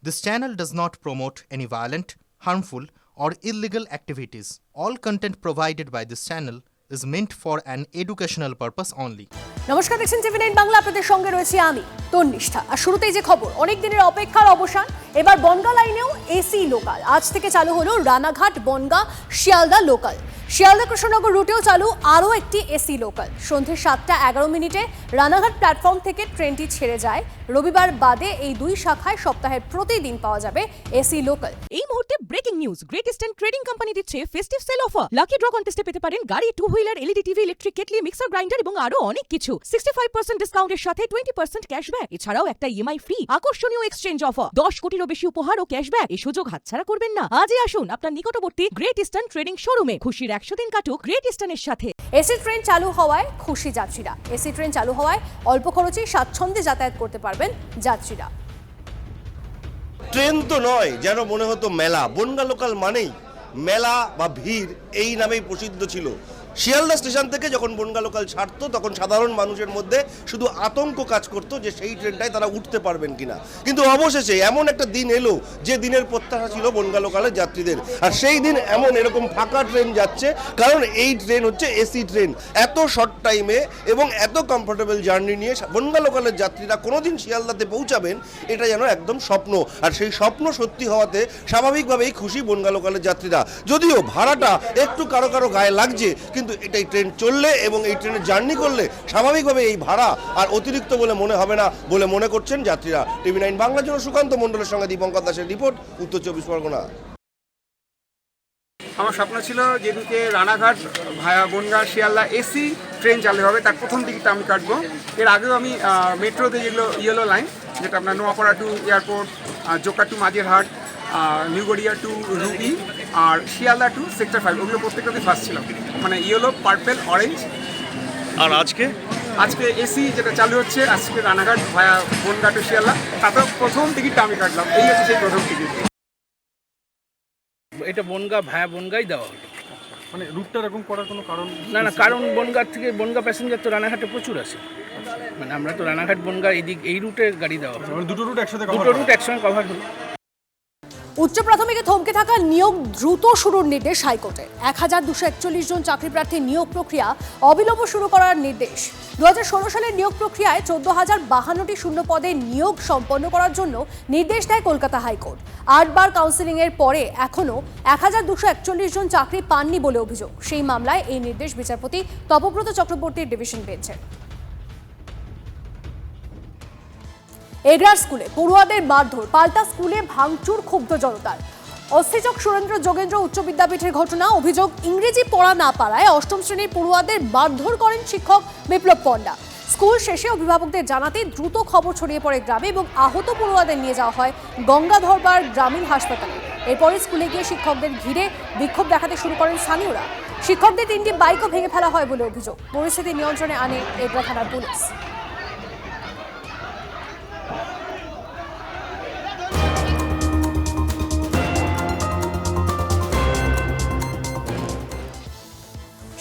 This channel does not promote any violent, harmful, or illegal activities. All content provided by this channel is meant for an educational purpose only. নমস্কার, দেখছেন টিভি9 বাংলা। আপনাদের সঙ্গে রয়েছে আমি তন্নিষ্ঠা। আর শুরুতেই যে খবর, অনেক দিনের অপেক্ষার অবসান। এবার বনগা লাইনেও এসি লোকাল। আজ থেকে চালু হলো রানাঘাট বনগা শিয়ালদা লোকাল। শিয়ালদা কৃষ্ণনগর রুটেও চালু আরও একটি এসি লোকাল। সন্ধ্যে 7:11 রানাঘাট প্ল্যাটফর্ম থেকে ট্রেনটি ছেড়ে যায়। রবিবার বাদে এই দুই শাখায় সপ্তাহের প্রতিদিন পাওয়া যাবে এসি লোকাল। এই মুহূর্তে breaking news, Great Eastern Trading Company দিচ্ছে festive sale offer. Lucky draw কন্টেস্টে পেতে পারেন গাড়ি, 2 wheeler, LED TV, electric kettle, mixer grinder এবং আরো অনেক কিছু। 65% ডিসকাউন্টের সাথে 20% ক্যাশব্যাক। এছাড়াও একটা ইএমআই ফ্রি, আকর্ষণীয় এক্সচেঞ্জ অফার, 10 কোটিরও বেশি উপহার ও ক্যাশব্যাক। এই সুযোগ হাতছাড়া করবেন না। আজই আসুন আপনার নিকটবর্তী গ্রেট ইস্টার্ন ট্রেডিং শোরুমে। খুশির 100 দিন কাটুক গ্রেট ইস্টার্নের সাথে। এসি ট্রেন চালু হওয়ায় খুশি যাত্রীরা। এসি ট্রেন চালু হওয়ায় অল্প খরচে স্বাচ্ছন্দ্যে যাতায়াত করতে পারবেন যাত্রীরা। ট্রেন তো নয়, যেন মনে হতো মেলা। বনগা লোকাল মানেই মেলা বা ভিড়, এই নামেই প্রসিদ্ধ ছিল। শিয়ালদা স্টেশন থেকে যখন বনগা লোকাল ছাড়তো তখন সাধারণ মানুষের মধ্যে শুধু আতঙ্ক কাজ করতো যে সেই ট্রেনটায় তারা উঠতে পারবেন কিনা। কিন্তু অবশেষে এমন একটা দিন এলো যে দিনের প্রত্যাশা ছিল বনগা লোকালের যাত্রীদের। আর সেই দিন এরকম ফাঁকা ট্রেন যাচ্ছে, কারণ এই ট্রেন হচ্ছে এসি ট্রেন। এত শর্ট টাইমে এবং এত কমফোর্টেবল জার্নি নিয়ে বনগা লোকালের যাত্রীরা কোনোদিন শিয়ালদাতে পৌঁছাবেন, এটা যেন একদম স্বপ্ন। আর সেই স্বপ্ন সত্যি হওয়াতে স্বাভাবিকভাবেই খুশি বনগা লোকালের যাত্রীরা। যদিও ভাড়াটা একটু কারো কারো গায়ে লাগছে, কিন্তু এটাই ট্রেন চললে এবং এই ট্রেনে জার্নি করলে স্বাভাবিকভাবে এই ভাড়া আর অতিরিক্ত বলে মনে হবে না বলে মনে করছেন যাত্রীরা। টিভি9 বাংলার জন্য সুকান্ত মণ্ডলের সঙ্গে দীপঙ্কর দাসের রিপোর্ট, উত্তর 24 পরগনা। আমার স্বপ্ন ছিল যেদিকে রানাঘাট ভায়া বনগা শিয়ালদা এসি ট্রেন চালু হবে তার প্রথম টিকিটটা আমি কাটবো। এর আগেও আমি মেট্রোতে যেগুলো ইয়েলো লাইন, যেটা আপনার Noapara to airport, Joka to Majerhat, New Garia to Ruby আর শিয়ালদা টু সেক্টর 5, ওগুলো প্রত্যেকটাতে ফার্স্ট ছিলাম, মানে ইয়েলো, পার্পেল, অরেঞ্জ। আর আজকে এসি যেটা চালু হচ্ছে, আজকে রানাঘাট ভায়া বনগা টু শিয়ালদা, তাতেও প্রথম টিকিটটা আমি কাটলাম। এই হচ্ছে সেই প্রথম টিকিট। এটা বনগা ভায়া বনগাই দেওয়া হলো। মানে রুটটা এরকম করার কোনো কারণ? না, কারণ বনগাঁ থেকে বনগা প্যাসেঞ্জার তো রানাঘাটে প্রচুর আছে। মানে আমরা তো রানাঘাট বনগা এই রুটে গাড়ি দেওয়া হলো। দুটো রুট একসাথে কভার হলো। উচ্চ প্রাথমিকে থমকে থাকা নিয়োগ দ্রুত শুরুর নির্দেশ হাইকোর্টের। 1241 জন চাকরি প্রার্থীর নিয়োগ প্রক্রিয়া অবিলম্বে শুরু করার নির্দেশ। 2016 সালের নিয়োগ প্রক্রিয়ায় 14,052টি শূন্য পদে নিয়োগ সম্পন্ন করার জন্য নির্দেশ দেয় কলকাতা হাইকোর্ট। 8 বার কাউন্সেলিংয়ের পরে এখনও 1241 জন চাকরি পাননি বলে অভিযোগ। সেই মামলায় এই নির্দেশ বিচারপতি তপব্রত চক্রবর্তীর ডিভিশন বেঞ্চের। এগরার স্কুলে পড়ুয়াদের মারধর, পাল্টা স্কুলে ভাঙচুর, ক্ষুব্ধ জনতার। অস্থিচক সুরেন্দ্র যোগেন্দ্র উচ্চ বিদ্যাপীঠের ঘটনা। অভিযোগ, ইংরেজি পড়া না পারায় অষ্টম শ্রেণীর পড়ুয়াদের মারধর করেন শিক্ষক বিপ্লব পণ্ডা। স্কুল শেষে অভিভাবকদের জানাতে দ্রুত খবর ছড়িয়ে পড়ে গ্রামে এবং আহত পড়ুয়াদের নিয়ে যাওয়া হয় গঙ্গাধরপাড় গ্রামীণ হাসপাতালে। এরপরে স্কুলে গিয়ে শিক্ষকদের ঘিরে বিক্ষোভ দেখাতে শুরু করেন স্থানীয়রা। শিক্ষকদের 3টি বাইকও ভেঙে ফেলা হয় বলে অভিযোগ। পরিস্থিতি নিয়ন্ত্রণে আনে এগরা থানার পুলিশ।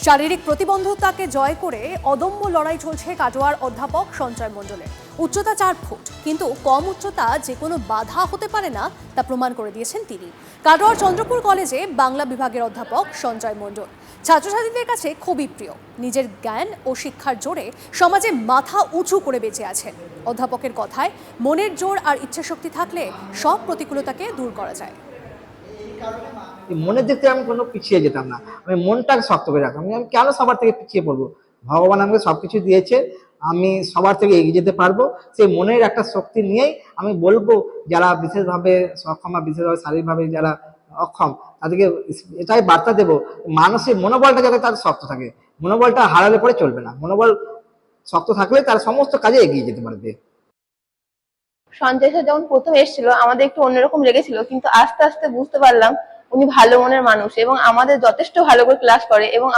শারীরিক প্রতিবন্ধকতাকে জয় করে অদম্য লড়াই চলছে কাটোয়ার অধ্যাপক সঞ্জয় মণ্ডলের। উচ্চতা 4 ফুট, কিন্তু কম উচ্চতা যে কোনো বাধা হতে পারে না তা প্রমাণ করে দিয়েছেন তিনি। কাটোয়ার চন্দ্রপুর কলেজে বাংলা বিভাগের অধ্যাপক সঞ্জয় মণ্ডল ছাত্রছাত্রীদের কাছে খুবই প্রিয়। নিজের জ্ঞান ও শিক্ষার জোরে সমাজে মাথা উঁচু করে বেঁচে আছেন। অধ্যাপকের কথায়, মনের জোর আর ইচ্ছাশক্তি থাকলে সব প্রতিকূলতাকে দূর করা যায়। মনের দিক থেকে আমি কোনো পিছিয়ে যেতাম না, আমি মনটাকে শক্ত করে রাখতাম। আমি কেন সবার থেকে পিছিয়ে পড়বো? ভগবান আমাকে সবকিছু দিয়েছে, আমি সবার থেকে এগিয়ে যেতে পারবো। সেই মনের একটা শক্তি নিয়েই আমি বলবো, যারা বিশেষভাবে সক্ষম বা বিশেষভাবে শারীরিকভাবে যারা অক্ষম, তাদেরকে এটাই বার্তা দেবো, মানসিক মনোবলটা যাতে তার শক্ত থাকে। মনোবলটা হারালে পরে চলবে না, মনোবল শক্ত থাকলে তার সমস্ত কাজে এগিয়ে যেতে পারবে। সঞ্জয় স্যার যখন প্রথম এসেছিল আমাদের একটু অন্যরকম লেগেছিল, কিন্তু আস্তে আস্তে বুঝতে পারলাম উনি ভালো মনের মানুষ এবং আমাদের যথেষ্ট ভালো করে ক্লাস করে এবং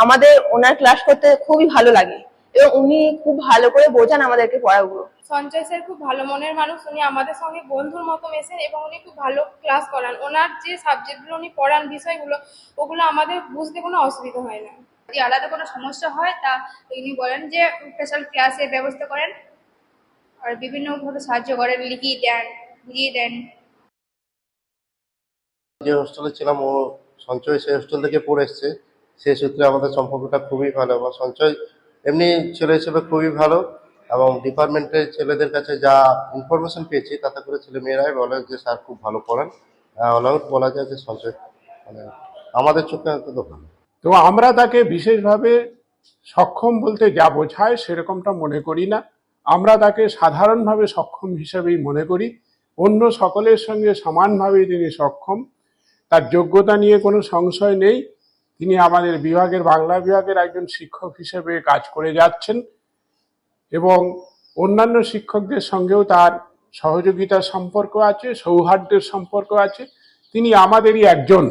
আমাদের ওনার ক্লাস করতে খুবই ভালো লাগে এবং উনি খুব ভালো করে বোঝান আমাদেরকে পড়াগুলো। সঞ্জয় স্যার খুব ভালো মনের মানুষ, উনি আমাদের সঙ্গে বন্ধুর মতো মেশেন এবং উনি খুব ভালো ক্লাস করান। ওনার যে সাবজেক্টগুলো উনি পড়ান, বিষয়গুলো, ওগুলো আমাদের বুঝতে কোনো অসুবিধা হয় না। যদি আলাদা কোনো সমস্যা হয় তা উনি বলেন যে স্পেশাল ক্লাসের ব্যবস্থা করেন আর বিভিন্নভাবে সাহায্য করেন, লিখিয়ে দেন, বুঝিয়ে দেন। যে হোস্টেলে ছিলাম ও সঞ্চয় সেই হোস্টেল থেকে পড়ে এসছে, সেই সূত্রে আমাদের সম্পর্কটা খুবই ভালো এবং সঞ্চয় এমনি ছেলে হিসেবে খুবই ভালো এবং ডিপার্টমেন্টের ছেলেদের কাছে যা ইনফরমেশন পেয়েছি তাতে করে ছেলে মেয়েরাই বলে যে স্যার খুব ভালো পড়ান। অল বলা যায় যে সঞ্চয় মানে আমাদের চোখে অন্তত ভালো। তো আমরা তাকে বিশেষভাবে সক্ষম বলতে যা বোঝায় সেরকমটা মনে করি না, আমরা তাকে সাধারণভাবে সক্ষম হিসেবেই মনে করি। অন্য সকলের সঙ্গে সমানভাবে তিনি সক্ষম, তার যোগ্যতা নিয়ে কোনো সংশয় নেই। তিনি আমাদের বিভাগের বাংলা বিভাগের একজন শিক্ষক হিসেবে কাজ করে যাচ্ছেন এবং অন্যান্য শিক্ষকদের সঙ্গেও তার সহযোগিতার সম্পর্ক আছে, সৌহার্দ্যের সম্পর্ক আছে। তিনি আমাদেরই একজন।